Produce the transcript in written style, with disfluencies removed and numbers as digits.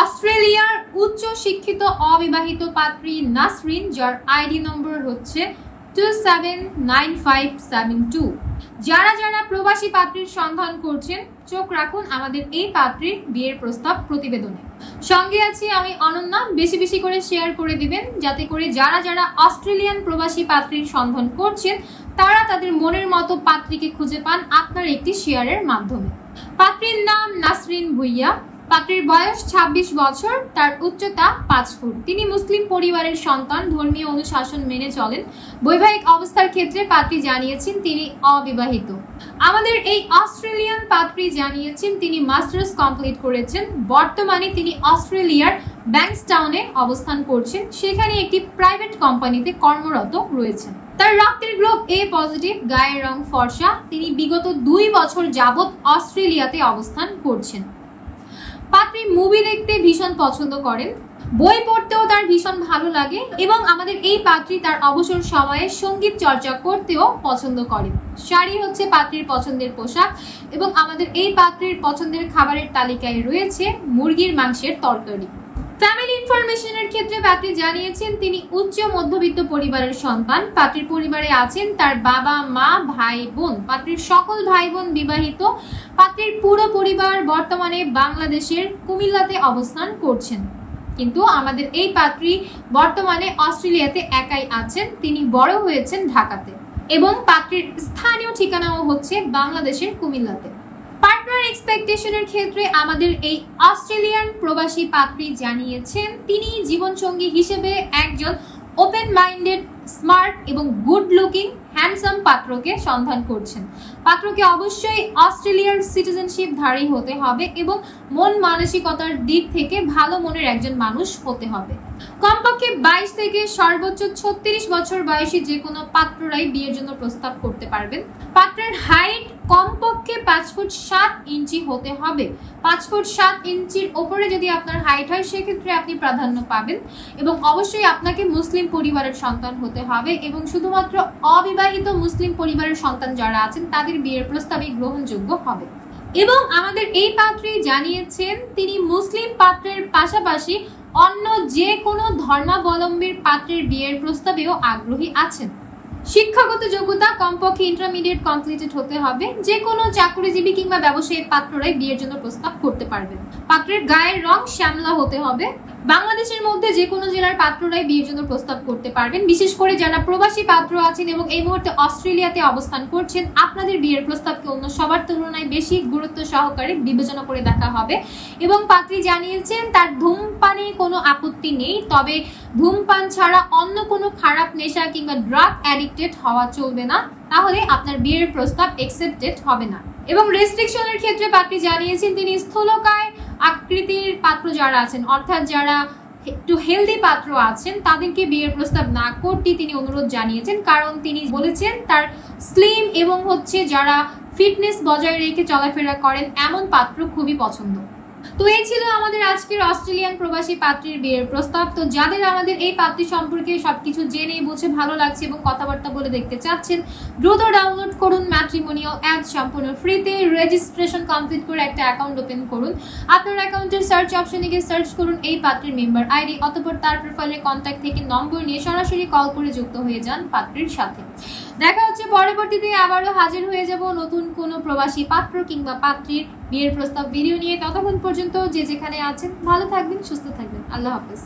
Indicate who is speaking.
Speaker 1: অস্ট্রেলিয়ার উচ্চ শিক্ষিত অবিবাহিত পাত্রী নাসরিন, যার আইডি নম্বর হচ্ছে 279572। যারা যারা প্রবাসী পাত্রীর সন্ধান করছেন, চোখ রাখুন আমাদের এই পাত্রীর বিয়ের প্রস্তাব প্রতিবেদনে। সঙ্গে আছি আমি অনন্যা। বেশি বেশি করে শেয়ার করে দিবেন, যাতে করে যারা যারা অস্ট্রেলিয়ান প্রবাসী পাত্রীর সন্ধান করছেন তারা তাদের মনের মতো পাত্রীকে খুঁজে পান আপনার একটি শেয়ারের মাধ্যমে। পাত্রীর নাম নাসরিন ভুইয়া। পাত্রীর বয়স 26 বছর, তার উচ্চতা 5 ফুট। তিনি মুসলিম পরিবারের সন্তান, ধর্মীয় অনুশাসন মেনে চলেন। বৈবাহিক অবস্থার ক্ষেত্রে পাত্রী জানিয়েছেন তিনি অবিবাহিত। আমাদের এই অস্ট্রেলিয়ান পাত্রী জানিয়েছেন তিনি মাস্টার্স কমপ্লিট করেছেন। বর্তমানে তিনি অস্ট্রেলিয়ার ব্যাংকস্টাউনে অবস্থান করছেন, সেখানে একটি প্রাইভেট কোম্পানিতে কর্মরত রয়েছেন। তার রক্তের গ্রুপ এ পজিটিভ, গায়ের রং ফর্সা। তিনি বিগত 2 বছর যাবৎ অস্ট্রেলিয়াতে অবস্থান করছেন। পাত্রী মুভি দেখতে ভীষণ পছন্দ করেন, বই পড়তেও তার ভীষণ ভালো লাগে এবং আমাদের এই পাত্রী তার অবসর সময়ে সঙ্গীত চর্চা করতেও পছন্দ করেন। শাড়ি হচ্ছে পাত্রীর পছন্দের পোশাক এবং আমাদের এই পাত্রীর পছন্দের খাবারের তালিকায় রয়েছে মুরগির মাংসের তরকারি। ফ্যামিলি ইনফরমেশনের ক্ষেত্রে পাত্রী জানিয়েছেন তিনি উচ্চ মধ্যবিত্ত পরিবারের সন্তান। পাত্রীর পরিবারে আছেন তার বাবা, মা, ভাই, বোন। পাত্রীর সকল ভাই বোন বিবাহিত। পাত্রীর পুরো পরিবার বর্তমানে বাংলাদেশের কুমিল্লাতে অবস্থান করছেন, কিন্তু আমাদের এই পাত্রী বর্তমানে অস্ট্রেলিয়াতে একাই আছেন। তিনি বড় হয়েছেন ঢাকাতে এবং পাত্রীর স্থানীয় ঠিকানাও হচ্ছে বাংলাদেশের কুমিল্লাতে। পার্টনার এক্সপেকটেশনের ক্ষেত্রে আমাদের এই অস্ট্রেলিয়ান প্রবাসী পাত্রী জানিয়েছেন তিনি জীবনসঙ্গী হিসেবে একজন ওপেন মাইন্ডেড, স্মার্ট এবং গুড লুকিং হ্যান্ডসাম পাত্রকে সন্ধান করছেন। পাত্রকে অবশ্যই অস্ট্রেলিয়ার সিটিজেনশিপধারী হতে হবে এবং মন মানসিকতার দিক থেকে ভালো মনের একজন মানুষ হতে হবে। কমপক্ষে 22 থেকে সর্বোচ্চ 36 বছর বয়সী যে কোনো পাত্ররাই বিয়ের জন্য প্রস্তাব করতে পারবেন। পাত্রের হাইট কমপক্ষে 5 ফুট 7 ইঞ্চি হতে হবে। 5 ফুট 7 ইঞ্চির ওপরে যদি আপনার হাইট হয় সেক্ষেত্রে আপনি প্রাধান্য পাবেন এবং অবশ্যই আপনাকে মুসলিম পরিবারের সন্তান হতে হবে এবং শুধুমাত্র অবিবাহিত মুসলিম পরিবারের সন্তান যারা আছেন তাদের বিয়ের প্রস্তাবই গ্রহণযোগ্য হবে। এবং আমাদের এই পাত্রী জানিয়েছেন তিনি মুসলিম পাত্রের পাশাপাশি অন্য যে কোনো ধর্মাবলম্বীর পাত্রের বিয়ের প্রস্তাবেও আগ্রহী আছেন। শিক্ষাগত যোগ্যতা কমপক্ষে ইন্টারমিডিয়েট কমপ্লিটেড হতে হবে। যে কোনো চাকরিজীবী কিংবা ব্যবসায়ী পাত্ররাই বিয়ের জন্য প্রস্তাব করতে পারবেন। পাত্রের গায়ের রং শ্যামলা হতে হবে। বাংলাদেশের মধ্যে যে কোনো জেলার পাত্ররাই বিয়ের জন্য প্রস্তাব করতে পারবেন। বিশেষ করে যারা প্রবাসী পাত্র আছেন এবং এই মুহূর্তে অস্ট্রেলিয়াতে অবস্থান করছেন, আপনাদের বিয়ের প্রস্তাবকে অন্য সবার তুলনায় বেশি গুরুত্ব সহকারে বিবেচনা করে দেখা হবে। এবং পাত্রী জানিয়েছেন তার ধূমপানে কোনো আপত্তি নেই, তবে ধূমপান ছাড়া অন্য কোনো খারাপ নেশা কিংবা ড্রাগ অ্যাডিক্টেড হওয়া চলবে না, তাহলে আপনার বিয়ের প্রস্তাব অ্যাকসেপ্টেড হবে না। এবং রেস্ট্রিকশনের ক্ষেত্রে পাত্রী জানিয়েছেন তিনি স্থূলকায় আকৃতির পাত্র যারা আছেন, অর্থাৎ যারা একটু হেলদি পাত্র আছেন, তাদেরকে বিয়ের প্রস্তাব না করতে তিনি অনুরোধ জানিয়েছেন, কারণ তিনি বলেছেন তার স্লিম এবং যারা ফিটনেস বজায় রেখে চলাফেরা করেন এমন পাত্র খুবই পছন্দ। তো এই ছিল আমাদের আজকের অস্ট্রেলিয়ান প্রবাসী পাত্রীর বিয়ের প্রস্তাব। তো যাদের আমাদের এই পাত্রী সম্পর্কে সবকিছু জেনে বুঝে ভালো লাগছে এবং কথাবার্তা বলে দেখতে চাচ্ছেন, দ্রুত ডাউনলোড করুন ম্যাট্রিমোনিয়াল অ্যাপ সম্পূর্ণ ফ্রিতে। রেজিস্ট্রেশন কমপ্লিট করে একটা অ্যাকাউন্ট ওপেন করুন। আপনার অ্যাকাউন্টের সার্চ অপশনে গিয়ে সার্চ করুন এই পাত্রীর মেম্বার আইডি, অতঃপর তার প্রোফাইলের কন্ট্যাক্ট থেকে নম্বর নিয়ে সরাসরি কল করে যুক্ত হয়ে যান পাত্রীর সাথে। দেখা হচ্ছে পরবর্তীতে, আবারও হাজির হয়ে যাব নতুন কোনো প্রবাসী পাত্র কিংবা পাত্রীর বিয়ের প্রস্তাব ভিডিও নিয়ে। ততক্ষণ পর্যন্ত যে যেখানে আছেন ভালো থাকবেন, সুস্থ থাকবেন। আল্লাহ হাফেজ।